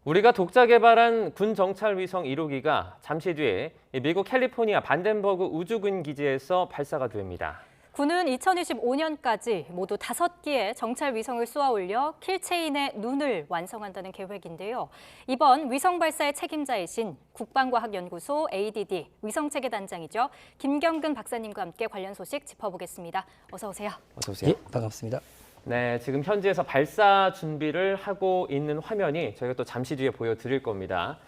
우리가 독자 개발한 군 정찰 위성 1호기가 잠시 뒤에 미국 캘리포니아 반덴버그 우주군 기지에서 발사가 됩니다. 군은 2025년까지 모두 5기의 정찰 위성을 쏘아 올려 킬체인의 눈을 완성한다는 계획인데요. 이번 위성 발사의 책임자이신 국방과학연구소 ADD 위성체계 단장이죠. 김경근 박사님과 함께 관련 소식 짚어보겠습니다. 어서 오세요. 어서 오세요. 예, 반갑습니다. 네, 지금 현지에서 발사 준비를 하고 있는 화면이 저희가 또 잠시 뒤에 보여드릴 겁니다.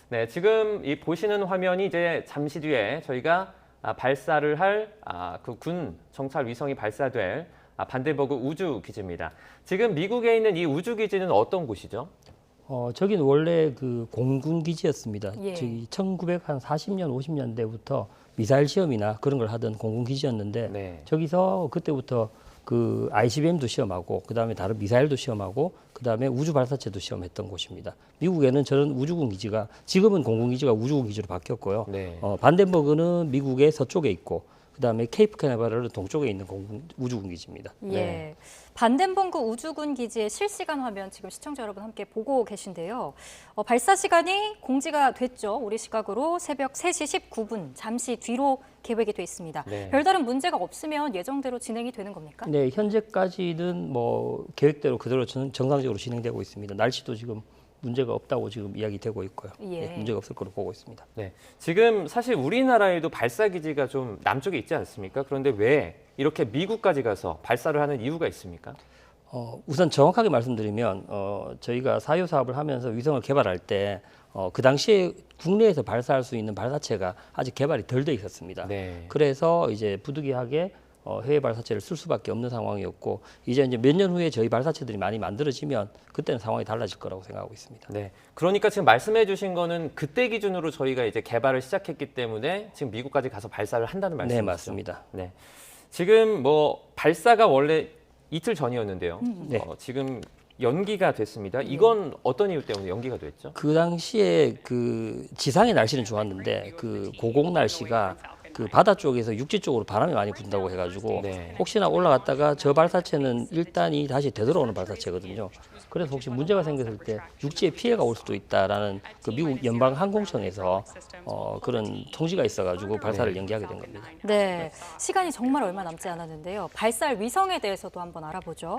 네, 지금 이 보시는 화면이 이제 잠시 뒤에 저희가 발사를 할 그 군 정찰 위성이 발사될 반덴버그 우주 기지입니다. 지금 미국에 있는 이 우주 기지는 어떤 곳이죠? 저기는 원래 그 공군 기지였습니다. 예. 저기 1940년, 50년대부터 미사일 시험이나 그런 걸 하던 공군 기지였는데 네. 저기서 그때부터 그 ICBM도 시험하고 그다음에 다른 미사일도 시험하고 그다음에 우주 발사체도 시험했던 곳입니다. 미국에는 저런 우주군 기지가 지금은 공군 기지가 우주군 기지로 바뀌었고요. 네. 반덴버그는 미국의 서쪽에 있고 그다음에 케이프 캐나베라는 동쪽에 있는 우주군 기지입니다. 예. 네. 반덴버그 우주군 기지의 실시간 화면 지금 시청자 여러분 함께 보고 계신데요. 발사 시간이 공지가 됐죠. 우리 시각으로 새벽 3시 19분 잠시 뒤로 계획이 돼 있습니다. 네. 별다른 문제가 없으면 예정대로 진행이 되는 겁니까? 네, 현재까지는 뭐 계획대로 그대로 정상적으로 진행되고 있습니다. 날씨도 지금 문제가 없다고 지금 이야기되고 있고요. 예. 네, 문제가 없을 거로 보고 있습니다. 네, 지금 사실 우리나라에도 발사 기지가 좀 남쪽에 있지 않습니까? 그런데 왜 이렇게 미국까지 가서 발사를 하는 이유가 있습니까? 우선 정확하게 말씀드리면 저희가 사유 사업을 하면서 위성을 개발할 때 그 당시에 국내에서 발사할 수 있는 발사체가 아직 개발이 덜 돼 있었습니다. 네. 그래서 이제 부득이하게 해외 발사체를 쓸 수밖에 없는 상황이었고 이제 몇 년 후에 저희 발사체들이 많이 만들어지면 그때는 상황이 달라질 거라고 생각하고 있습니다. 네. 그러니까 지금 말씀해 주신 거는 그때 기준으로 저희가 이제 개발을 시작했기 때문에 지금 미국까지 가서 발사를 한다는 말씀이시죠? 네, 맞습니다. 네. 지금 뭐 발사가 원래 이틀 전이었는데요. 네. 지금 연기가 됐습니다. 이건 어떤 이유 때문에 연기가 됐죠? 그 당시에 그 지상의 날씨는 좋았는데 그 고공 날씨가 그 바다 쪽에서 육지 쪽으로 바람이 많이 분다고 해가지고 네. 혹시나 올라갔다가 저 발사체는 1단이 다시 되돌아오는 발사체거든요. 그래서 혹시 문제가 생겼을 때 육지에 피해가 올 수도 있다라는 그 미국 연방 항공청에서 그런 통지가 있어가지고 발사를 연기하게 된 겁니다. 네, 시간이 정말 얼마 남지 않았는데요. 발사할 위성에 대해서도 한번 알아보죠.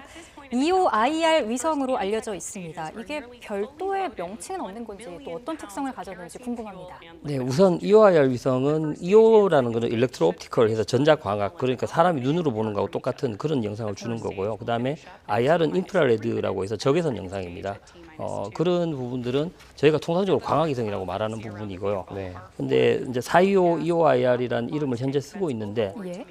EOIR 위성으로 알려져 있습니다. 이게 별도의 명칭은 없는 건지 또 어떤 특성을 가졌는지 궁금합니다. 네, 우선 EOIR 위성은 EO라는 거는 일렉트로 옵티컬 해서 전자 광학 그러니까 사람이 눈으로 보는 거하고 똑같은 그런 영상을 주는 거고요. 그다음에 IR은 인프라레드라고 해서 적외선 영상입니다. 그런 부분들은 저희가 통상적으로 광학위성이라고 말하는 부분이고요. 네. 근데 이제 425 EOIR이라는 이름을 현재 쓰고 있는데 예.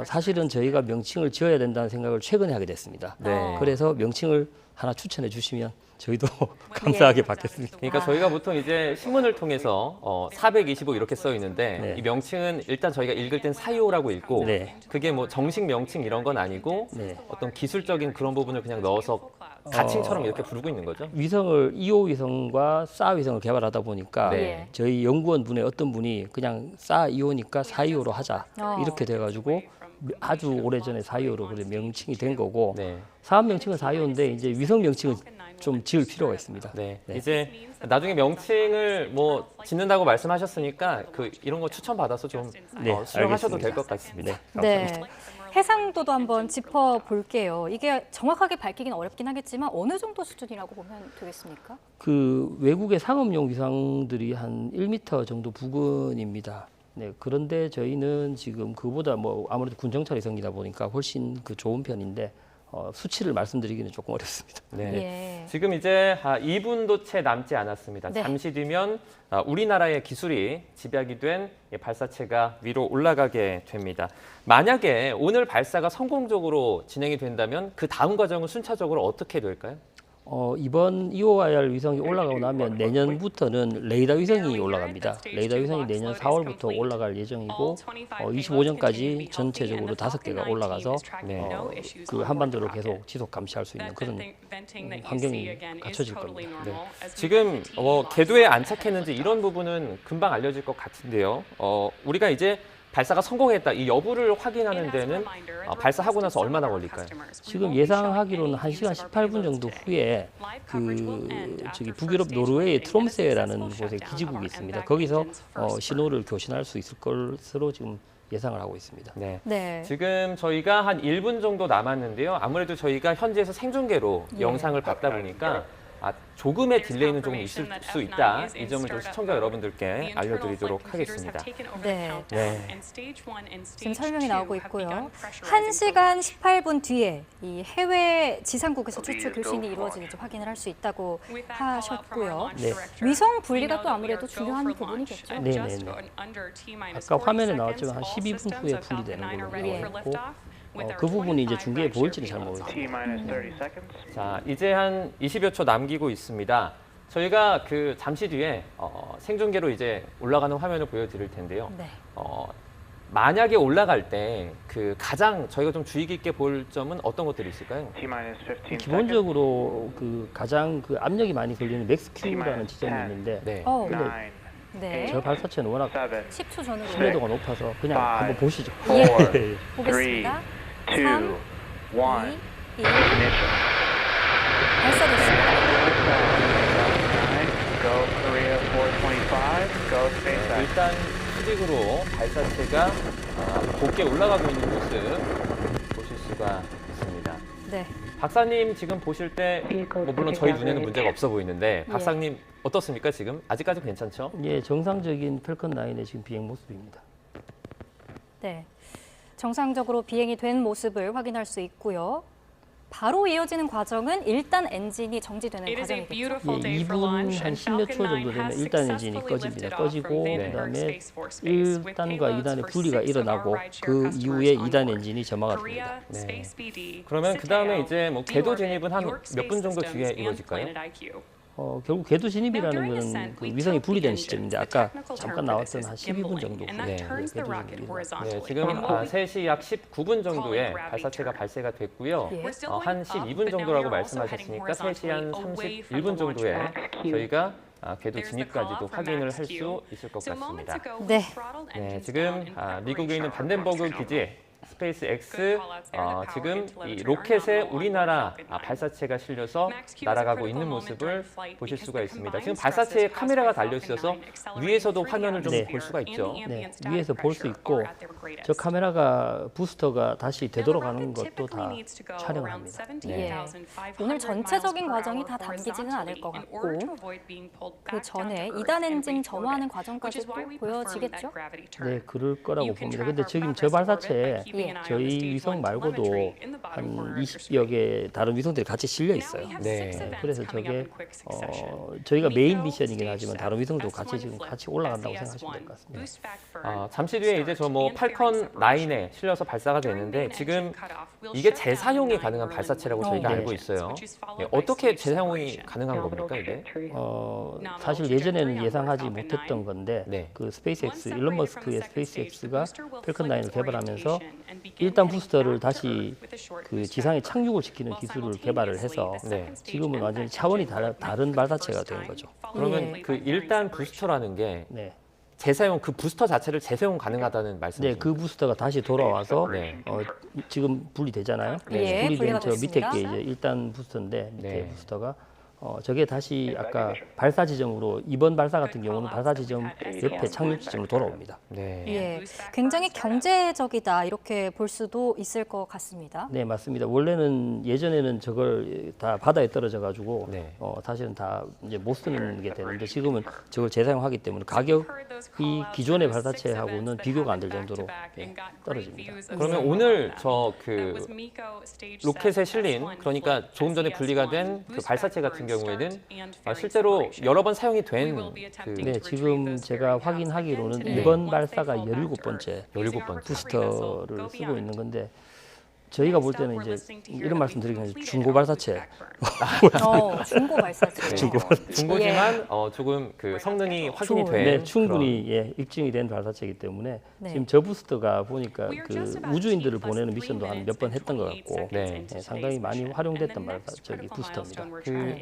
사실은 저희가 명칭을 지어야 된다는 생각을 최근에 하게 됐습니다. 네. 그래서 명칭을 하나 추천해 주시면 저희도 감사하게 받겠습니다. 그러니까 저희가 보통 이제 신문을 통해서 425 이렇게 써 있는데 네. 이 명칭은 일단 저희가 읽을 땐 사이오라고 읽고 네. 그게 뭐 정식 명칭 이런 건 아니고 네. 어떤 기술적인 그런 부분을 그냥 넣어서 가칭처럼 이렇게 부르고 있는 거죠? 위성을 2호 위성과 싸 위성을 개발하다 보니까 네. 저희 연구원 분의 어떤 분이 그냥 싸 2호니까 425로 하자 이렇게 돼가지고 아주 오래전에 425로 그래 명칭이 된 거고 네. 사업 명칭은 425인데 이제 위성 명칭은 좀 지을 필요가 있습니다. 네. 네. 이제 나중에 명칭을 뭐 짓는다고 말씀하셨으니까 그 이런 거 추천 받아서 좀 네, 수령하셔도 알겠습니다. 될 것 같습니다. 네. 해상도도 한번 짚어볼게요. 이게 정확하게 밝히기는 어렵긴 하겠지만 어느 정도 수준이라고 보면 되겠습니까? 그 외국의 상업용 위성들이 한 1m 정도 부근입니다. 네, 그런데 저희는 지금 그보다 뭐 아무래도 군 정찰 위성이다 보니까 훨씬 그 좋은 편인데 수치를 말씀드리기는 조금 어렵습니다. 네. 예. 지금 이제 2분도 채 남지 않았습니다. 네. 잠시 뒤면 우리나라의 기술이 집약이 된 이 발사체가 위로 올라가게 됩니다. 만약에 오늘 발사가 성공적으로 진행이 된다면 그 다음 과정은 순차적으로 어떻게 될까요? 이번 EOIR 위성이 올라가고 나면 내년부터는 레이더 위성이 올라갑니다. 레이더 위성이 내년 4월부터 올라갈 예정이고 25년까지 전체적으로 5개가 올라가서 그 한반도를 계속 지속 감시할 수 있는 그런 환경이 갖춰질 겁니다. 네. 지금 궤도에 안착했는지 이런 부분은 금방 알려질 것 같은데요. 우리가 이제 발사가 성공했다 이 여부를 확인하는 데는 발사하고 나서 얼마나 걸릴까요? 지금 예상하기로는 1시간 18분 정도 후에 저기 북유럽 노르웨이의 트롬세라는 곳에 기지국이 있습니다. 거기서 신호를 교신할 수 있을 것으로 지금 예상을 하고 있습니다. 네. 네. 지금 저희가 한 1분 정도 남았는데요. 아무래도 저희가 현지에서 생중계로 예. 영상을 봤다 보니까 조금의 딜레이는 조금 있을 수 있다. 이 점을 좀 시청자 여러분들께 알려드리도록 하겠습니다. 네. 네. 지금 설명이 나오고 있고요. 1시간 18분 뒤에 이 해외 지상국에서 최초 교신이 이루어지는지 확인을 할 수 있다고 하셨고요. 네. 위성 분리가 또 아무래도 중요한 부분이겠죠. 네네네. 아까 화면에 나왔지만 한 12분 후에 분리되는 걸로 예. 나와 있고 그 부분이 이제 중계에 보일지는 잘 모르겠습니다. 자, 이제 한 20여 초 남기고 있습니다. 저희가 그 잠시 뒤에 생중계로 이제 올라가는 화면을 보여드릴 텐데요. 네. 만약에 올라갈 때 그 가장 저희가 좀 주의 깊게 볼 점은 어떤 것들이 있을까요? 기본적으로 그 가장 그 압력이 많이 걸리는 맥스 Q라는 지점이 있는데 네. 근데 네. 저 발사체는 워낙 10초 전으로 신뢰도가 높아서 그냥 한번 보시죠. 예. 보겠습니다. 3, 2, 1. 발사됐습니다. 일단 수직으로 발사체가 곧게 올라가고 있는 모습 보실 수가 있습니다. 네. 박사님 지금 보실 때 뭐 물론 저희 눈에는 문제가 없어 보이는데 박사님 어떻습니까 지금? 아직까지 괜찮죠? 예, 정상적인 펠컨 9의 지금 비행 모습입니다. 네. 정상적으로 비행이 된 모습을 확인할 수 있고요. 바로 이어지는 과정은 일단 엔진이 정지되는 과정이겠죠. 예, 2분 한 10몇 초 정도 되면 1단 엔진이 꺼집니다. 꺼지고 그다음에 1단과 2단의 분리가 일어나고 그 이후에 2단 엔진이 점화가 됩니다. 네. 그러면 그 다음에 이제 뭐 궤도 진입은 한 몇 분 정도 뒤에 이루어질까요? 결국 궤도 진입이라는 것은 그 위성이 분리되는 시점인데 아까 잠깐 나왔던 한 12분 정도 후에 네. 궤도 진입이 네, 지금 3시 약 19분 정도에 발사체가 발사가 됐고요. 예. 한 12분 정도라고 말씀하셨으니까 3시 한 31분 정도에 저희가 궤도 진입까지도 확인을 할 수 있을 것 같습니다. 네. 네, 지금 미국에 있는 반덴버그 기지 스페이스 X 지금 이 로켓에 우리나라 발사체가 실려서 날아가고 있는 모습을 보실 수가 있습니다. 지금 발사체에 카메라가 달려 있어서 위에서도 화면을 좀 네. 볼 수가 있죠. 네, 위에서 볼 수 있고 저 카메라가 부스터가 다시 되돌아가는 것도 다 촬영을 합니다. 예. 오늘 전체적인 과정이 다 담기지는 않을 것 같고 그 전에 2단 엔진 점화하는 과정까지도 보여지겠죠? 네, 그럴 거라고 봅니다. 근데 지금 저 발사체에 예. 저희 위성 말고도 한 20여 개 다른 위성들이 같이 실려 있어요. 네. 그래서 저게 저희가 메인 미션이긴 하지만 다른 위성도 같이 지금 같이 올라간다고 생각하시면 될 것 같습니다. 잠시 뒤에 이제 저 뭐 팔컨 9에 실려서 발사가 되는데 지금 이게 재사용이 가능한 발사체라고 저희가 네. 알고 있어요. 예, 어떻게 재사용이 가능한 겁니까 이게? 사실 예전에는 예상하지 못했던 건데 네. 그 스페이스X 일론 머스크의 스페이스X가 펠컨 9을 개발하면서 1단 부스터를 다시 그 지상에 착륙을 시키는 기술을 개발을 해서 네. 지금은 완전히 차원이 다른 발사체가 된 거죠. 그러면 예. 그 1단 부스터라는 게 네, 재사용 그 부스터 자체를 재사용 가능하다는 말씀이죠? 네, 그 부스터가 다시 돌아와서 네. 지금 분리되잖아요. 예, 분리된 분리가 저 밑에 됐습니다. 게 이제 1단 부스터인데 밑에 네. 부스터가 저게 다시 아까 발사 지점으로 이번 발사 같은 경우는 발사 지점 옆에 착륙 지점으로 돌아옵니다. 네. 예. 굉장히 경제적이다 이렇게 볼 수도 있을 것 같습니다. 네, 맞습니다. 원래는 예전에는 저걸 다 바다에 떨어져 가지고 네. 사실은 다 이제 못 쓰는 게 되는데 지금은 저걸 재사용하기 때문에 가격이 기존의 발사체하고는 비교가 안 될 정도로 떨어집니다. 그러면 오늘 저 그 로켓에 실린 그러니까 조금 전에 분리가 된 그 발사체 같은 경우에는 실제로 여러 번 사용이 된 그 네, 지금 제가 확인하기로는 네. 이번 발사가 17번째 17번째. 부스터를 쓰고 있는 건데 저희가 볼 때는 이제 이런 말씀 드리긴 하죠. 중고 발사체. 중고 발사체. 중고지만 조금 그 성능이 확인이 된 네, 충분히 입증이 된 발사체이기 때문에 네. 지금 저 부스터가 보니까 그 우주인들을 보내는 미션도 한 몇 번 했던 것 같고 네. 상당히 많이 활용됐던 부스터입니다. 그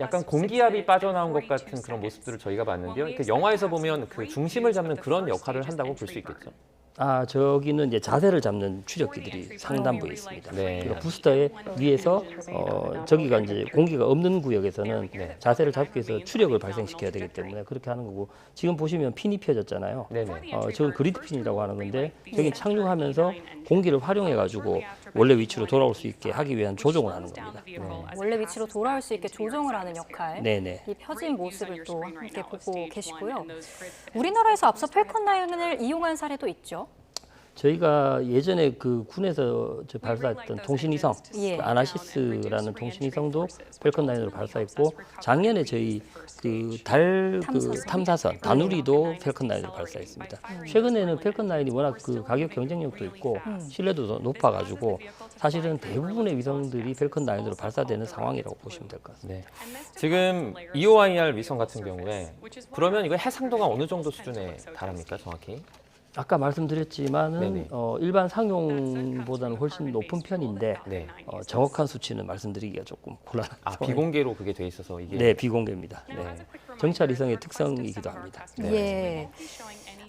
약간 공기압이 빠져나온 것 같은 그런 모습들을 저희가 봤는데요. 그 영화에서 보면 그 중심을 잡는 그런 역할을 한다고 볼 수 있겠죠. 저기는 이제 자세를 잡는 추적기들이 상단부에 있습니다. 네. 그리고 부스터의 위에서 저기가 이제 공기가 없는 구역에서는 네. 자세를 잡기 위해서 추력을 발생시켜야 되기 때문에 그렇게 하는 거고 지금 보시면 핀이 펴졌잖아요. 네네. 저건 그리드 핀이라고 하는 건데 여기 착륙하면서 공기를 활용해 가지고 원래 위치로 돌아올 수 있게 하기 위한 조종을 하는 겁니다. 원래 위치로 돌아올 수 있게 조정을 하는 역할. 네네. 이 펴진 모습을 또 함께 보고 계시고요. 우리나라에서 앞서 펠컨 9을 이용한 사례도 있죠. 저희가 예전에 그 군에서 발사했던 통신위성 예. 그 아나시스라는 통신위성도 펠컨 9으로 발사했고 작년에 저희 그 달 탐사선 다누리도 펠컨 9으로 발사했습니다. 최근에는 펠컨 9이 워낙 그 가격 경쟁력도 있고 신뢰도도 높아가지고 사실은 대부분의 위성들이 펠컨 9으로 발사되는 상황이라고 보시면 될 것 같습니다. 네. 지금 EOIR 위성 같은 경우에 그러면 이거 해상도가 어느 정도 수준에 달합니까, 정확히? 아까 말씀드렸지만은 네네. 일반 상용보다는 훨씬 높은 편인데 네. 정확한 수치는 말씀드리기가 조금 곤란한 상황입니다. 비공개로 그게 돼 있어서 이게. 네, 비공개입니다. 네. 정찰 위성의 특성이기도 합니다. 예.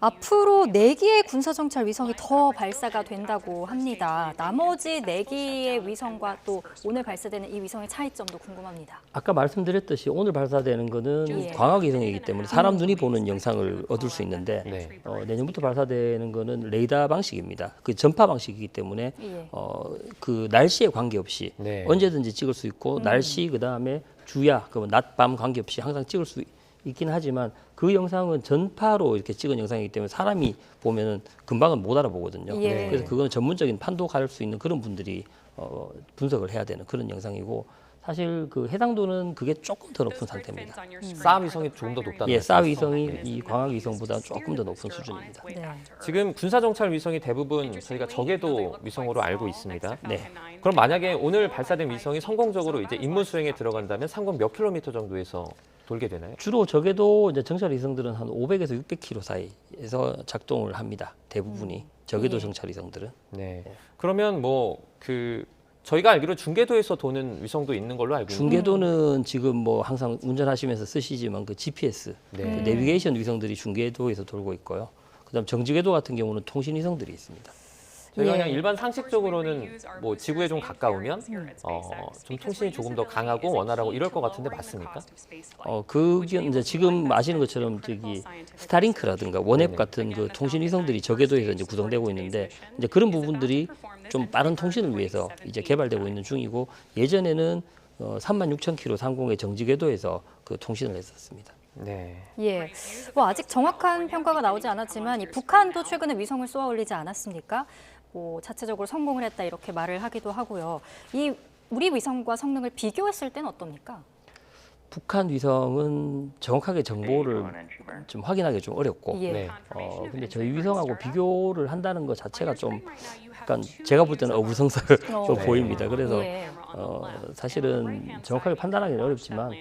앞으로 4기의 군사정찰 위성이 더 발사가 된다고 합니다. 나머지 4기의 위성과 또 오늘 발사되는 이 위성의 차이점도 궁금합니다. 아까 말씀드렸듯이 오늘 발사되는 거는 예. 광학 위성이기 때문에 사람 눈이 보는 영상을 얻을 수 있는데 네. 내년부터 발사되는 거는 레이더 방식입니다. 그 전파 방식이기 때문에 예. 그 날씨에 관계없이 네. 언제든지 찍을 수 있고 날씨 그다음에 주야 그 낮 밤 관계없이 항상 찍을 수 있긴 하지만 그 영상은 전파로 이렇게 찍은 영상이기 때문에 사람이 보면은 금방은 못 알아보거든요. 예. 그래서 그거는 전문적인 판독할 수 있는 그런 분들이 분석을 해야 되는 그런 영상이고 사실 그 해상도는 그게 조금 더 높은 상태입니다. 싸 위성이 조금 더 높다는 예, 싸 말씀이시죠? 위성이 네. 이 광학 위성보다 조금 더 높은 수준입니다. 네. 지금 군사정찰 위성이 대부분 저희가 저궤도 위성으로 알고 있습니다. 네. 그럼 만약에 오늘 발사된 위성이 성공적으로 이제 임무 수행에 들어간다면 상공 몇 킬로미터 정도에서 돌게 되나요? 주로 저궤도 이제 정찰 위성들은 한 500에서 600km 사이에서 작동을 합니다. 대부분이 저궤도 예. 정찰 위성들은. 네. 그러면 저희가 알기로 중궤도에서 도는 위성도 있는 걸로 알고 있는데. 중궤도는 지금 뭐 항상 운전하시면서 쓰시지만 그 GPS, 네. 그 내비게이션 위성들이 중궤도에서 돌고 있고요. 그다음 정지궤도 같은 경우는 통신 위성들이 있습니다. 저희가 예. 그냥 일반 상식적으로는 뭐 지구에 좀 가까우면 좀 통신이 조금 더 강하고 원활하고 이럴 것 같은데 맞습니까? 그게 이제 지금 아시는 것처럼 저기 스타링크라든가 원앱 같은 그 통신 위성들이 저궤도에서 이제 구성되고 있는데 이제 그런 부분들이 좀 빠른 통신을 위해서 이제 개발되고 있는 중이고 예전에는 36,000km 상공의 정지궤도에서 그 통신을 했었습니다. 네. 예. 뭐 아직 정확한 평가가 나오지 않았지만 이 북한도 최근에 위성을 쏘아 올리지 않았습니까? 뭐 자체적으로 성공을 했다 이렇게 말을 하기도 하고요. 이 우리 위성과 성능을 비교했을 때는 어떻습니까? 북한 위성은 정확하게 정보를 좀 확인하기 좀 어렵고 예. 네. 근데 저희 위성하고 비교를 한다는 것 자체가 좀 약간 제가 볼 때는 어불성설로 네. 보입니다. 그래서 예. 사실은 정확하게 판단하기는 어렵지만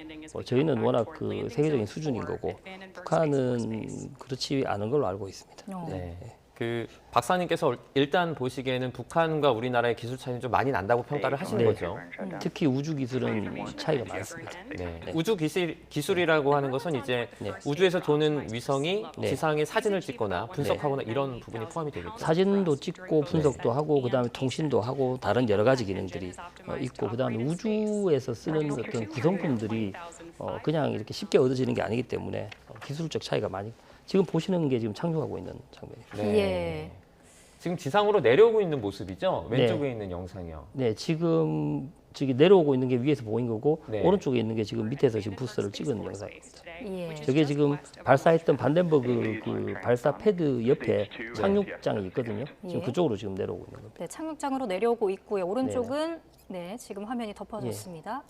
저희는 워낙 그 세계적인 수준인 거고 북한은 그렇지 않은 걸로 알고 있습니다. 네. 그 박사님께서 일단 보시기에는 북한과 우리나라의 기술 차이는 좀 많이 난다고 평가를 하시는 네. 거죠. 특히 우주 기술은 차이가 많습니다. 네. 우주 기술이라고 하는 것은 이제 네. 우주에서 도는 위성이 네. 지상에 사진을 찍거나 분석하거나 이런 부분이 포함이 되겠죠. 사진도 찍고 분석도 하고 그다음에 통신도 하고 다른 여러 가지 기능들이 있고 그다음에 우주에서 쓰는 어떤 구성품들이 그냥 이렇게 쉽게 얻어지는 게 아니기 때문에 기술적 차이가 많이 지금 보시는 게 지금 착륙하고 있는 장면입니다. 네. 예. 지금 지상으로 내려오고 있는 모습이죠. 네. 왼쪽에 있는 영상이요. 네, 지금 저기 내려오고 있는 게 위에서 보인 거고 네. 오른쪽에 있는 게 지금 밑에서 지금 부스터를 찍은 영상입니다. 예. 저게 지금 발사했던 반덴버그 그 발사 패드 옆에 착륙장이 있거든요. 지금 예. 그쪽으로 지금 내려오고 있는 겁니다. 네, 착륙장으로 내려오고 있고요. 오른쪽은 네, 지금 화면이 덮어졌습니다.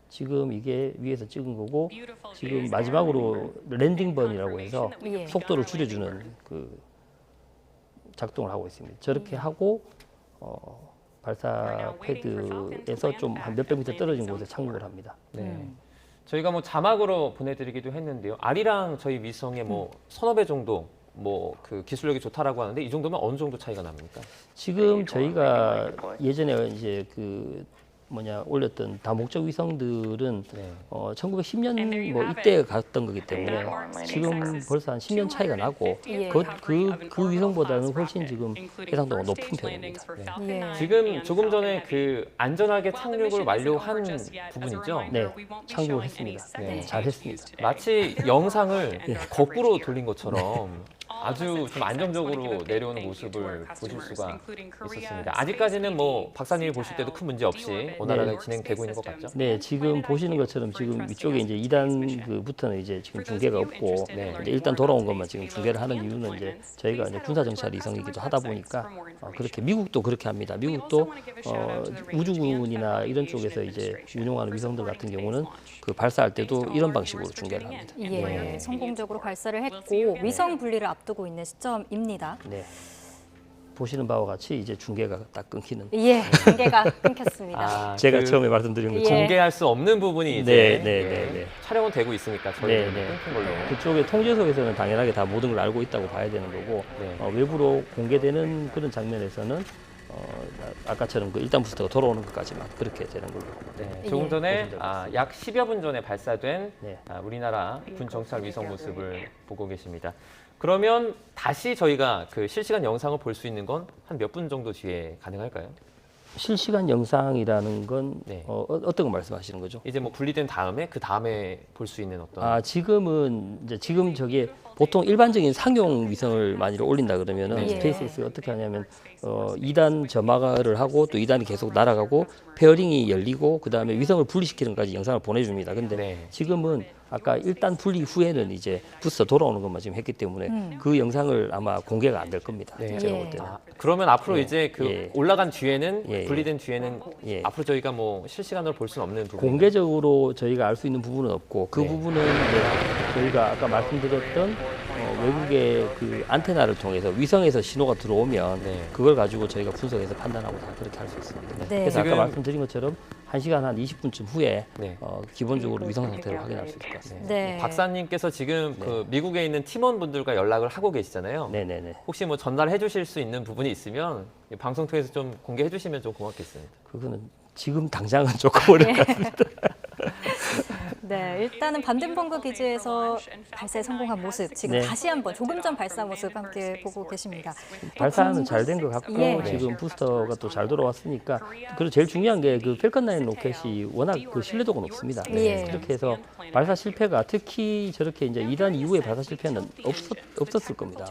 지금 이게 위에서 찍은 거고 지금 마지막으로 랜딩번이라고 해서 예. 속도를 줄여주는 그 작동을 하고 있습니다. 저렇게 하고 발사 패드에서 좀 한 몇백 미터 떨어진 곳에 착륙을 합니다. 네. 저희가 뭐 자막으로 보내드리기도 했는데요. 아리랑 저희 위성의 뭐 서너 배 정도 뭐 그 기술력이 좋다라고 하는데 이 정도면 어느 정도 차이가 납니까? 지금 저희가 예전에 이제 그 올렸던 다목적 위성들은 네. 1910년 뭐 이때 갔던 거기 때문에 지금 벌써 한 10년 차이가 나고 예. 그 위성보다는 훨씬 지금 해상도가 높은 편입니다. 예. 지금 조금 전에 그 안전하게 착륙을 완료한 부분이죠. 네, 착륙을 했습니다. 네. 잘했습니다. 마치 영상을 거꾸로 돌린 것처럼 아주 좀 안정적으로 내려오는 모습을 보실 수가 있었습니다. 아직까지는 뭐 박사님이 보실 때도 큰 문제 없이 원활하게 진행되고 있는 것 같죠? 네, 지금 보시는 것처럼 지금 이쪽에 이제 2단 그부터는 이제 지금 중계가 없고 네. 이제 일단 돌아온 것만 지금 중계를 하는 이유는 이제 저희가 이제 군사 정찰 위성이기도 하다 보니까 그렇게 미국도 그렇게 합니다. 미국도 우주군이나 이런 쪽에서 이제 운용하는 위성들 같은 경우는 그 발사할 때도 이런 방식으로 중계를 합니다. 예, 성공적으로 발사를 했고 위성 분리를 앞두고 있는 시점입니다. 네. 보시는 바와 같이 이제 중계가 딱 끊기는. 예, 중계가 끊겼습니다. 제가 그 처음에 말씀드린 예. 것처럼 공개할 수 없는 부분이 이제 네. 촬영은 되고 있으니까 저희는 네. 끊긴 걸로. 그쪽에 통제석에서는 당연하게 다 모든 걸 알고 있다고 봐야 되는 거고 네. 외부로 공개되는 그런 장면에서는 아까처럼 그 1단 부스터가 돌아오는 것까지만 그렇게 되는 걸로. 네, 조금 전에 보시면 약 10여 분 전에 발사된 네. 우리나라 군 정찰 위성 모습을 보고 계십니다. 그러면 다시 저희가 그 실시간 영상을 볼 수 있는 건 한 몇 분 정도 뒤에 가능할까요? 실시간 영상이라는 건 네. 어떤 거 말씀하시는 거죠? 이제 뭐 분리된 다음에 그 다음에 볼 수 있는 어떤 지금은 이제 지금 저게 보통 일반적인 상용 위성을 많이 올린다 그러면은 예. 스페이스X가 어떻게 하냐면 2단 점화를 하고 또 2단이 계속 날아가고 페어링이 열리고 그 다음에 위성을 분리시키는 것까지 영상을 보내줍니다. 근데 네. 지금은 아까 1단 분리 후에는 이제 부스터 돌아오는 것만 지금 했기 때문에 그 영상을 아마 공개가 안 될 겁니다. 네. 제가 예. 볼 때는. 그러면 앞으로 예. 이제 그 예. 올라간 뒤에는 예. 분리된 뒤에는 예. 앞으로 저희가 뭐 실시간으로 볼 수는 없는 부분. 공개적으로 저희가 알 수 있는 부분은 없고 그 네. 부분은 이제 저희가 아까 말씀드렸던 외국의 그 안테나를 통해서 위성에서 신호가 들어오면 네. 그걸 가지고 저희가 분석해서 판단하고 다 그렇게 할 수 있습니다. 네. 그래서 지금- 아까 말씀드린 것처럼 1시간 한 20분쯤 후에 네. 기본적으로 위성 상태를 확인할 수 있을 것 같습니다. 네. 박사님께서 지금 그 미국에 있는 팀원분들과 연락을 하고 계시잖아요. 네네네. 혹시 뭐 전달해 주실 수 있는 부분이 있으면 이 방송 통해서 좀 공개해 주시면 좀 고맙겠습니다. 그거는 지금 당장은 조금 어려울 것 같습니다. 네, 일단은 반덴버그 기지에서 발사에 성공한 모습 지금 네. 다시 한번 조금 전 발사 모습 함께 보고 계십니다. 발사는 잘 된 것 같고 예. 지금 부스터가 또 잘 돌아왔으니까 그리고 제일 중요한 게 그 펠컨 9 로켓이 워낙 그 신뢰도가 높습니다. 예. 그렇게 해서 발사 실패가 특히 저렇게 이제 2단 이후에 발사 실패는 없었을 겁니다.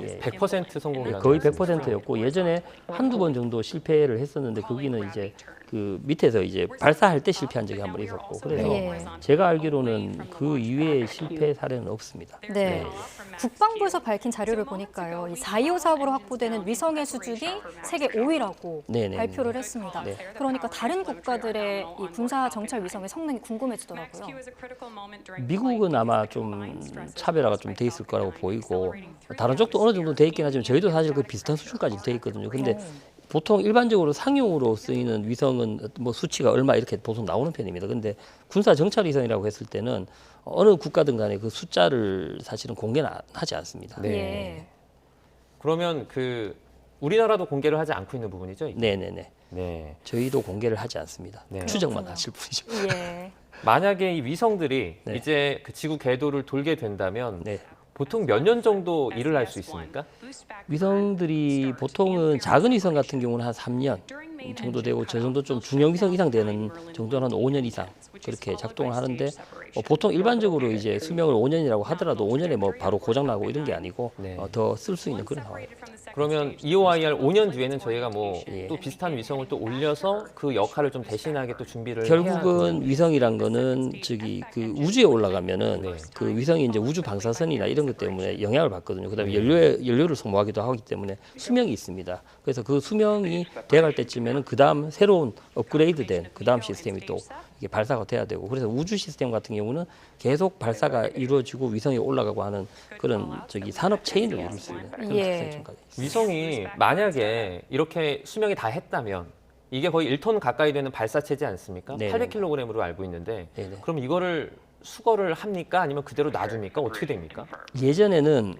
예. 100% 성공이라는 거의 말씀이시죠? 100%였고 예전에 한두 번 정도 실패를 했었는데 거기는 이제 그 밑에서 이제 발사할 때 실패한 적이 한 번 있었고 그래서 예. 제가 알기로는 그 이외의 실패 사례는 없습니다. 네. 국방부에서 밝힌 자료를 보니까요. 이 425 사업으로 확보되는 위성의 수준이 세계 5위라고 네네. 발표를 했습니다. 네. 그러니까 다른 국가들의 이 군사 정찰 위성의 성능이 궁금해지더라고요. 미국은 아마 좀 차별화가 좀 돼 있을 거라고 보이고 다른 쪽도 어느 정도 돼 있긴 하지만 저희도 사실 그 비슷한 수준까지 돼 있거든요. 근데 보통 일반적으로 상용으로 쓰이는 위성은 뭐 수치가 얼마 이렇게 보통 나오는 편입니다. 근데 군사 정찰 위성이라고 했을 때는 어느 국가든 간에 그 숫자를 사실은 공개는 하지 않습니다. 네. 예. 그러면 그 우리나라도 공개를 하지 않고 있는 부분이죠? 이게? 네네네. 네. 저희도 공개를 하지 않습니다. 네. 추정만 하실 뿐이죠. 예. 만약에 이 위성들이 네. 이제 그 지구 궤도를 돌게 된다면 네. 보통 몇 년 정도 일을 할 수 있습니까? 위성들이 보통은 작은 위성 같은 경우는 한 3년 정도 되고 저 정도 좀 중형 위성 이상 되는 정도는 한 5년 이상 그렇게 작동을 하는데 보통 일반적으로 이제 수명을 5년이라고 하더라도 5년에 뭐 바로 고장 나고 이런 게 아니고 네. 더 쓸 수 있는 그런 상황입니다. 그러면 EOIR 5년 뒤에는 저희가 뭐 또 예. 비슷한 위성을 또 올려서 그 역할을 좀 대신하게 또 준비를 해야 결국은 위성이란 거는 저기 그 우주에 올라가면은 네. 그 위성이 이제 우주 방사선이나 이런 것 때문에 영향을 받거든요. 그다음에 연료를 소모하기도 하기 때문에 수명이 있습니다. 그래서 그 수명이 돼갈 때쯤에는 그 다음 새로운 업그레이드된 그 다음 시스템이 또 이게 발사가 돼야 되고 그래서 우주 시스템 같은 경우는 계속 발사가 이루어지고 위성에 올라가고 하는 그런 저기 산업 체인을 이룰 수 있는 그런 예. 특성까지 있습니다. 위성이 만약에 이렇게 수명이 다 했다면 이게 거의 1톤 가까이 되는 발사체지 않습니까? 네네. 800kg으로 알고 있는데 네네. 그럼 이거를 수거를 합니까? 아니면 그대로 놔둡니까? 어떻게 됩니까? 예전에는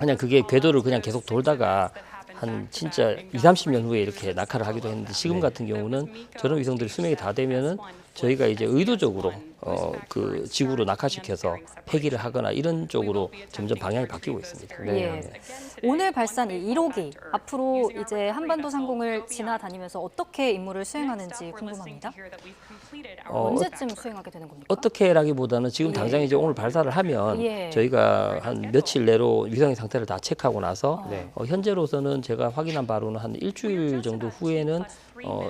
그냥 그게 궤도를 그냥 계속 돌다가 한 진짜 2, 30년 후에 이렇게 낙하를 하기도 했는데 지금 같은 경우는 저런 위성들이 수명이 다 되면은 저희가 이제 의도적으로 그 지구로 낙하시켜서 폐기를 하거나 이런 쪽으로 점점 방향이 바뀌고 있습니다. 예. 오늘 발사한 이 1호기 앞으로 이제 한반도 상공을 지나다니면서 어떻게 임무를 수행하는지 궁금합니다. 언제쯤 수행하게 되는 겁니까? 어떻게라기보다는 지금 당장 이제 오늘 발사를 하면 예. 저희가 한 며칠 내로 위성의 상태를 다 체크하고 나서 네. 현재로서는 제가 확인한 바로는 한 일주일 정도 후에는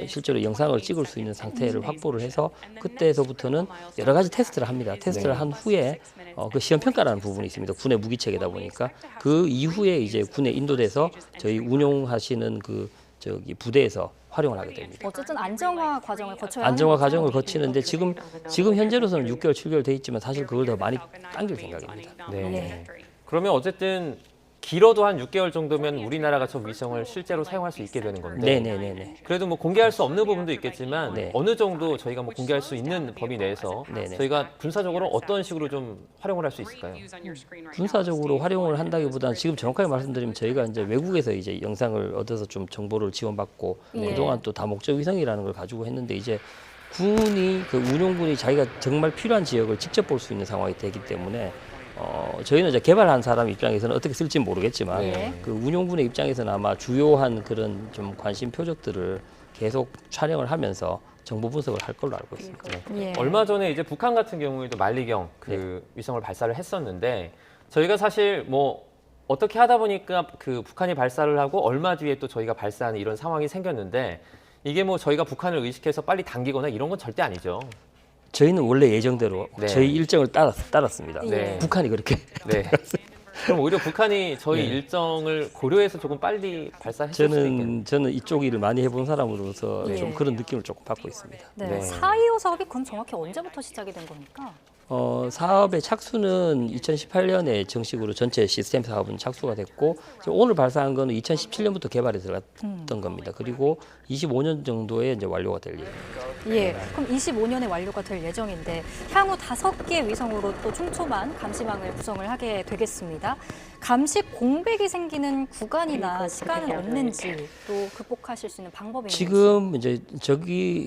실제로 영상을 찍을 수 있는 상태를 확보를 해서 그때서부터는 여러 가지 테스트를 합니다. 테스트를 한 후에 그 시험 평가라는 부분이 있습니다. 군의 무기체계다 보니까 그 이후에 이제 군에 인도돼서 저희 운용하시는 그 저기 부대에서 활용을 하게 됩니다. 어쨌든 안정화 과정을 거쳐야 안정화 하는 과정을 거죠? 거치는데 지금 현재로서는 6개월, 7개월 돼 있지만 사실 그걸 더 많이 당길 생각입니다. 네. 그러면 어쨌든 길어도 한 6개월 정도면 우리나라가 저 위성을 실제로 사용할 수 있게 되는 건데 네네네네. 그래도 뭐 공개할 수 없는 부분도 있겠지만 네. 어느 정도 저희가 뭐 공개할 수 있는 범위 내에서 네네. 저희가 군사적으로 어떤 식으로 좀 활용을 할 수 있을까요? 군사적으로 활용을 한다기보다는 지금 정확하게 말씀드리면 저희가 이제 외국에서 이제 영상을 얻어서 좀 정보를 지원받고 예. 그동안 또 다목적 위성이라는 걸 가지고 했는데 이제 군이 그 운용군이 자기가 정말 필요한 지역을 직접 볼 수 있는 상황이 되기 때문에 저희는 이제 개발한 사람 입장에서는 어떻게 쓸지는 모르겠지만 네. 그 운용군의 입장에서는 아마 주요한 그런 좀 관심 표적들을 계속 촬영을 하면서 정보 분석을 할 걸로 알고 있습니다. 예. 얼마 전에 이제 북한 같은 경우에도 만리경 그 위성을 발사를 했었는데 저희가 사실 뭐 어떻게 하다 보니까 그 북한이 발사를 하고 얼마 뒤에 또 저희가 발사하는 이런 상황이 생겼는데 이게 뭐 저희가 북한을 의식해서 빨리 당기거나 이런 건 절대 아니죠. 저희는 원래 예정대로 네. 저희 일정을 따랐습니다. 네. 북한이 그렇게 네. 그럼 오히려 북한이 저희 네. 일정을 고려해서 조금 빨리 발사했을 수도 있겠네요. 저는 이쪽 일을 많이 해본 사람으로서 예. 좀 그런 느낌을 조금 받고 있습니다. 네. 네. 4.25 사업이 그럼 정확히 언제부터 시작이 된 겁니까? 사업의 착수는 2018년에 정식으로 전체 시스템 사업은 착수가 됐고 지금 오늘 발사한 거는 2017년부터 개발에 들어갔던 겁니다. 그리고 25년 정도에 이제 완료가 될 예정입니다. 예, 그럼 25년에 완료가 될 예정인데 향후 5개의 위성으로 또 촘촘한 감시망을 구성을 하게 되겠습니다. 감시 공백이 생기는 구간이나 시간은 없는지 또 극복하실 수 있는 방법이 있는지. 지금 이제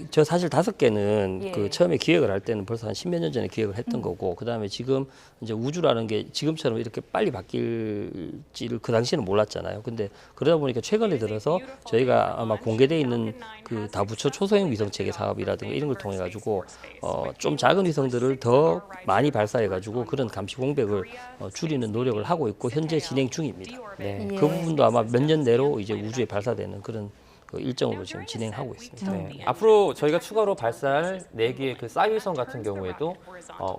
저 사실 5개는 예. 그 처음에 기획을 할 때는 벌써 한 10몇 년 전에 기획을 했던 거고 그다음에 지금 이제 우주라는 게 지금처럼 이렇게 빨리 바뀔지를 그 당시에는 몰랐잖아요. 근데 그러다 보니까 최근에 들어서 저희가 아마 공개돼 있는 그 다부처 초소형 위성 체계 사업이라든가 이런 걸 통해 가지고 좀 작은 위성들을 더 많이 발사해 가지고 그런 감시 공백을 줄이는 노력을 하고 있고 현재 진행 중입니다. 네. 예. 그 부분도 아마 몇 년 내로 이제 우주에 발사되는 그런 그 일정으로 지금 진행하고 있습니다. 네. 앞으로 저희가 추가로 발사할 4개의 그 싸이위성 같은 경우에도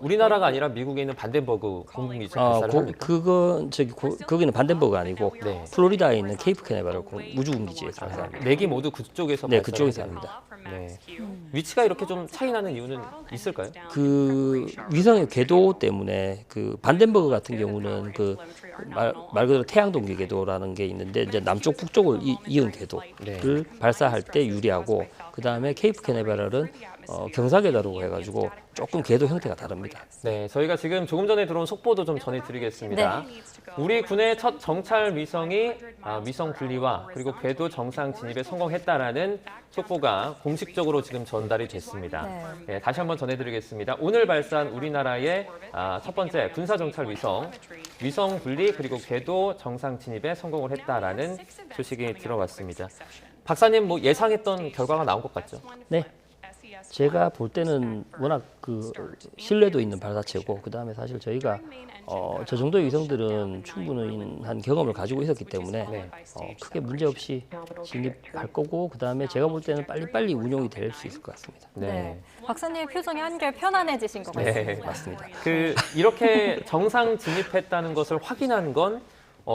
우리나라가 아니라 미국에 있는 반덴버그 공군기지에 발사를 합니까? 그건 거기는 반덴버그가 아니고 네. 플로리다에 있는 케이프 캐나베럴 우주군기지에서 발사합니다. 4개 모두 그쪽에서 네, 발사를 그쪽에서 합니다. 합니다. 네. 위치가 이렇게 좀 차이 나는 이유는 있을까요? 그 위성의 궤도 때문에 그 반덴버그 같은 경우는 그 말 그대로 태양동기 궤도라는 게 있는데 이제 남쪽 북쪽을 이은 궤도를 발사할 때 유리하고 그 다음에 케이프 캐나베럴은 경사궤도라고 해가지고 조금 궤도 형태가 다릅니다. 네, 저희가 지금 조금 전에 들어온 속보도 좀 전해드리겠습니다. 우리 군의 첫 정찰 위성이 위성 분리와 그리고 궤도 정상 진입에 성공했다라는 속보가 공식적으로 지금 전달이 됐습니다. 네, 다시 한번 전해드리겠습니다. 오늘 발사한 우리나라의 첫 번째 군사 정찰 위성 분리 그리고 궤도 정상 진입에 성공을 했다라는 소식이 들어왔습니다. 박사님 뭐 예상했던 결과가 나온 것 같죠? 네. 제가 볼 때는 워낙 그 신뢰도 있는 발사체고 그 다음에 사실 저희가 저 정도의 위성들은 충분한 경험을 가지고 있었기 때문에 네. 크게 문제 없이 진입할 거고 그 다음에 제가 볼 때는 빨리빨리 운용이 될 수 있을 것 같습니다. 네. 박사님의 표정이 한결 편안해지신 것 같습니다. 네, 맞습니다. 이렇게 정상 진입했다는 것을 확인한 건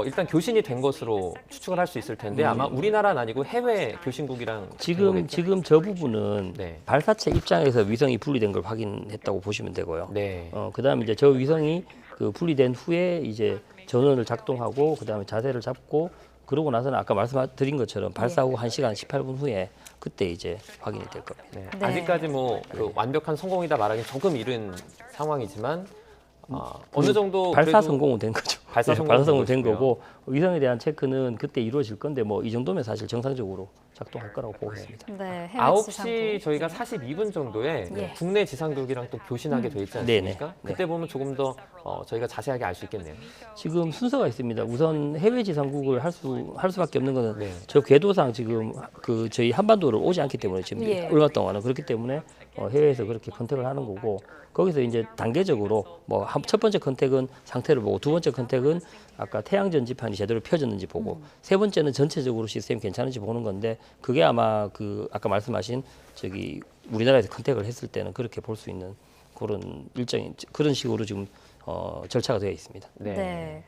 일단 교신이 된 것으로 추측을 할 수 있을 텐데 아마 우리나라는 아니고 해외 교신국이랑 지금 저 부분은 네. 발사체 입장에서 위성이 분리된 걸 확인했다고 보시면 되고요. 네. 그다음에 이제 저 위성이 그 분리된 후에 이제 전원을 작동하고 그다음에 자세를 잡고 그러고 나서는 아까 말씀드린 것처럼 발사 후 1시간 18분 후에 그때 이제 확인이 될 겁니다. 네. 네. 아직까지 그 완벽한 성공이다 말하기 조금 이른 상황이지만 어느 정도 발사 그래도 성공은 된 거죠. 발사 발사 성공 된 것이고요. 거고 위성에 대한 체크는 그때 이루어질 건데 뭐 이 정도면 사실 정상적으로 작동할 거라고 보고 있습니다. 네, 해외 9시 지상국. 저희가 42분 정도에 예. 국내 지상국이랑 또 교신하게 돼 있지 네네. 않습니까? 그때 보면 조금 더 저희가 자세하게 알 수 있겠네요. 지금 순서가 있습니다. 우선 해외 지상국을 할 수밖에 없는 거는 네. 저 궤도상 지금 그 저희 한반도를 오지 않기 때문에 지금 예. 얼마 동안은 그렇기 때문에 해외에서 그렇게 컨택을 하는 거고 거기서 이제 단계적으로 뭐 첫 번째 컨택은 상태를 보고 두 번째 컨택은 아까 태양 전지판이 제대로 펴졌는지 보고 세 번째는 전체적으로 시스템이 괜찮은지 보는 건데 그게 아마 그 아까 말씀하신 저기 우리나라에서 컨택을 했을 때는 그렇게 볼 수 있는 그런 일정인 그런 식으로 지금 절차가 되어 있습니다. 네. 네.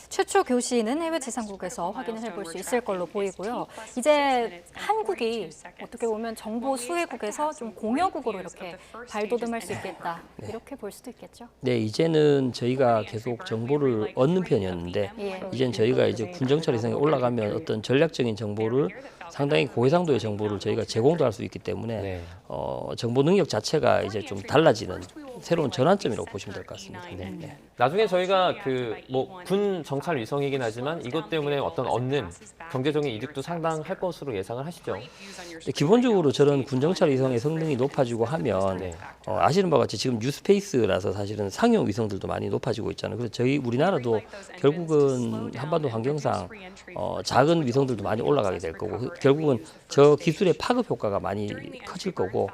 최초 교신은 해외 지상국에서 확인을 해볼 수 있을 걸로 보이고요. 이제 한국이 어떻게 보면 정보 수혜국에서 좀 공여국으로 이렇게 발돋움할 수 있겠다. 이렇게 볼 수도 있겠죠. 네, 이제는 저희가 계속 정보를 얻는 편이었는데 예. 이제는 저희가 이제 군정찰 이상에 올라가면 어떤 전략적인 정보를 상당히 고해상도의 정보를 저희가 제공도 할 수 있기 때문에 네. 정보 능력 자체가 이제 좀 달라지는 새로운 전환점이라고 보시면 될 것 같습니다. 네, 네. 나중에 저희가 그 뭐 군 정찰 위성이긴 하지만 이것 때문에 어떤 얻는 경제적인 이득도 상당할 것으로 예상을 하시죠. 기본적으로 저런 군정찰 위성의 성능이 높아지고 하면 네. 아시는 바와 같이 지금 뉴스페이스라서 사실은 상용 위성들도 많이 높아지고 있잖아요. 그래서 저희 우리나라도 결국은 한반도 환경상 작은 위성들도 많이 올라가게 될 거고 결국은 저 기술의 파급 효과가 많이 커질 거고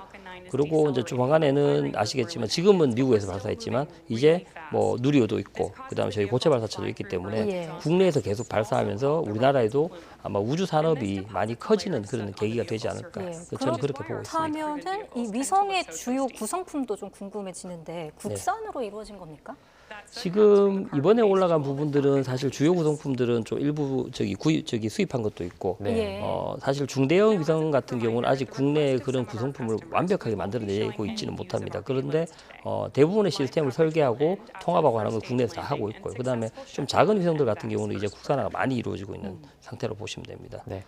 그리고 이제 조만간에는 아시겠지만 지금은 미국에서 발사했지만 이제 뭐 누리호도 있고 그다음에 저희 고체 발사체도 있기 때문에 예. 국내에서 계속 발사하면서 우리나라에도 아마 우주 산업이 많이 커지는 그런 계기가 되지 않을까. 예. 저는 그렇게 보고 있습니다. 그렇다면은 이 위성의 주요 구성품도 좀 궁금해지는데 국산으로 이루어진 겁니까? 지금 이번에 올라간 부분들은 사실 주요 구성품들은 좀 일부 수입한 것도 있고 네. 예. 사실 중대형 위성 같은 경우는 아직 국내에 그런 구성품을 완벽하게 만들어내고 있지는 못합니다. 그런데 대부분의 시스템을 설계하고 통합하고 하는 걸 국내에서 다 하고 있고요. 그다음에 좀 작은 위성들 같은 경우는 이제 국산화가 많이 이루어지고 있는 상태로 보시면 됩니다. 네.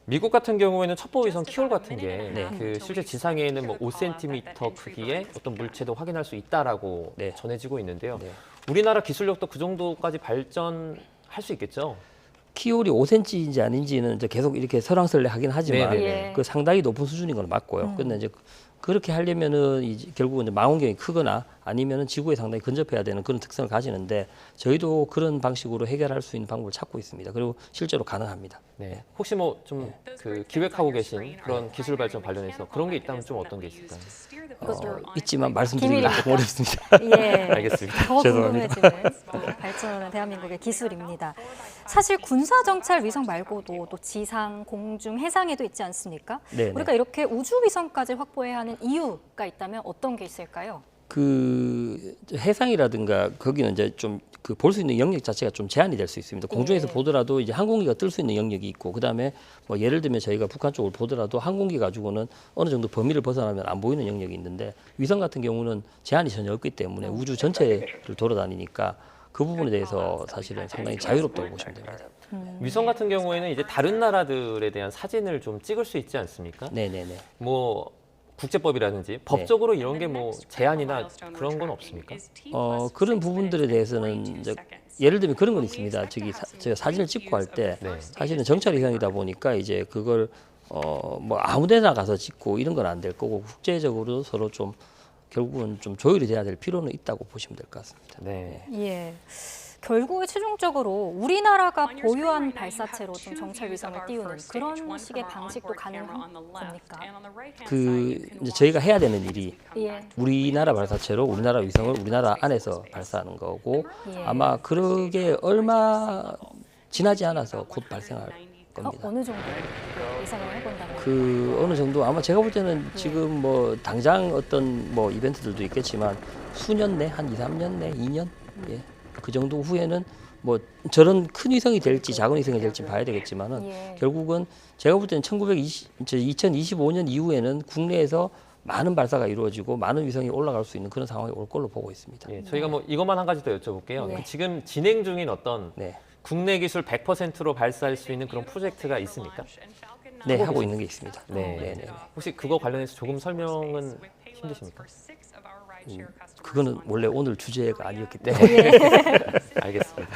미국 같은 경우에는 첩보 위성 키올 같은 게 네. 그 실제 지상에는 뭐 5cm 크기의 어떤 물체도 확인할 수 있다라고 네. 전해지고 있는데요. 네. 우리나라 기술력도 그 정도까지 발전할 수 있겠죠? 키올이 5cm인지 아닌지는 이제 계속 이렇게 설왕설래하긴 하지만 네네네. 그 상당히 높은 수준인 건 맞고요. 근데 이제 그렇게 하려면은 이제 결국은 이제 망원경이 크거나 아니면은 지구에 상당히 근접해야 되는 그런 특성을 가지는데 저희도 그런 방식으로 해결할 수 있는 방법을 찾고 있습니다. 그리고 실제로 가능합니다. 네. 혹시 뭐 좀 그 기획하고 계신 그런 기술 발전 관련해서 그런 게 있다면 좀 어떤 게 있을까요? 있지만 말씀드리기가 비밀입니다. 조금 어렵습니다. 예. 알겠습니다. 더 죄송합니다. 궁금해지는 또 발전하는 대한민국의 기술입니다. 사실 군사 정찰 위성 말고도 또 지상, 공중, 해상에도 있지 않습니까? 네네. 우리가 이렇게 우주 위성까지 확보해야 하는 이유가 있다면 어떤 게 있을까요? 그 해상이라든가 거기는 이제 좀 그 볼 수 있는 영역 자체가 좀 제한이 될 수 있습니다. 공중에서 예. 보더라도 이제 항공기가 뜰 수 있는 영역이 있고 그다음에 뭐 예를 들면 저희가 북한 쪽을 보더라도 항공기 가지고는 어느 정도 범위를 벗어나면 안 보이는 영역이 있는데 위성 같은 경우는 제한이 전혀 없기 때문에 우주 전체를 돌아다니니까 그 부분에 대해서 사실은 상당히 자유롭다고 보시면 됩니다. 위성 같은 경우에는 이제 다른 나라들에 대한 사진을 좀 찍을 수 있지 않습니까? 네네네. 뭐 국제법이라든지 법적으로 이런 게 뭐 제한이나 그런 건 없습니까? 그런 부분들에 대해서는 이제 예를 들면 그런 건 있습니다. 제가 사진을 찍고 할 때 네. 사실은 정찰 위성이다 보니까 이제 그걸 뭐 아무데나 가서 찍고 이런 건 안 될 거고 국제적으로 서로 좀 결국은 좀 조율이 돼야 될 필요는 있다고 보시면 될 것 같습니다. 네. 예. 결국에 최종적으로 우리나라가 보유한 발사체로 좀 정찰 위성을 띄우는 그런 식의 방식도 가능한 겁니까? 그 이제 저희가 해야 되는 일이 예. 우리나라 발사체로 우리나라 위성을 우리나라 안에서 발사하는 거고 예. 아마 그러게 얼마 지나지 않아서 곧 발생할 겁니다. 어느 정도 예상을 해본다면? 그 어느 정도 아마 제가 볼 때는 지금 뭐 당장 어떤 뭐 이벤트들도 있겠지만 수년 내 한 2, 3년 내 2년 예. 그 정도 후에는 뭐 저런 큰 위성이 될지 작은 위성이 될지 봐야 되겠지만은 예. 결국은 제가 볼 때는 2025년 이후에는 국내에서 많은 발사가 이루어지고 많은 위성이 올라갈 수 있는 그런 상황이 올 걸로 보고 있습니다. 예, 저희가 뭐 이것만 한 가지 더 여쭤볼게요. 네. 그 지금 진행 중인 어떤 네, 국내 기술 100%로 발사할 수 있는 그런 프로젝트가 있습니까? 네 하고 있는 게 있습니다. 네. 네, 네. 혹시 그거 관련해서 조금 설명은 힘드십니까? 그거는 원래 오늘 주제가 아니었기 네. 때문에 알겠습니다.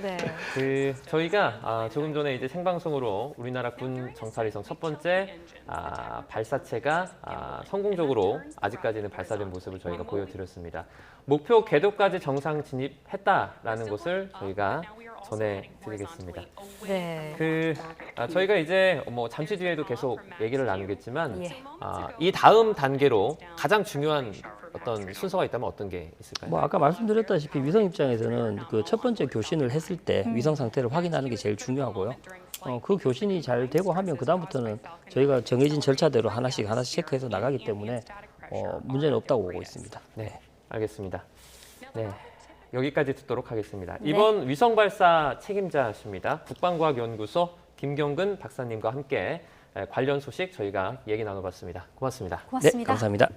네. 네. 저희가 조금 전에 이제 생방송으로 우리나라 군 정찰위성 첫 번째 발사체가 성공적으로 아직까지는 발사된 모습을 저희가 보여드렸습니다. 목표 궤도까지 정상 진입했다라는 것을 저희가 전해드리겠습니다. 네. 저희가 이제 잠시 뒤에도 계속 얘기를 나누겠지만 예. 이 다음 단계로 가장 중요한 어떤 순서가 있다면 어떤 게 있을까요? 뭐 아까 말씀드렸다시피 위성 입장에서는 그 첫 번째 교신을 했을 때 위성 상태를 확인하는 게 제일 중요하고요. 그 교신이 잘 되고 하면 그 다음부터는 저희가 정해진 절차대로 하나씩 체크해서 나가기 때문에 문제는 없다고 보고 있습니다. 네, 알겠습니다. 네, 여기까지 듣도록 하겠습니다. 네. 이번 위성 발사 책임자십니다. 국방과학연구소 김경근 박사님과 함께 관련 소식 저희가 얘기 나눠봤습니다. 고맙습니다. 고맙습니다. 네, 감사합니다.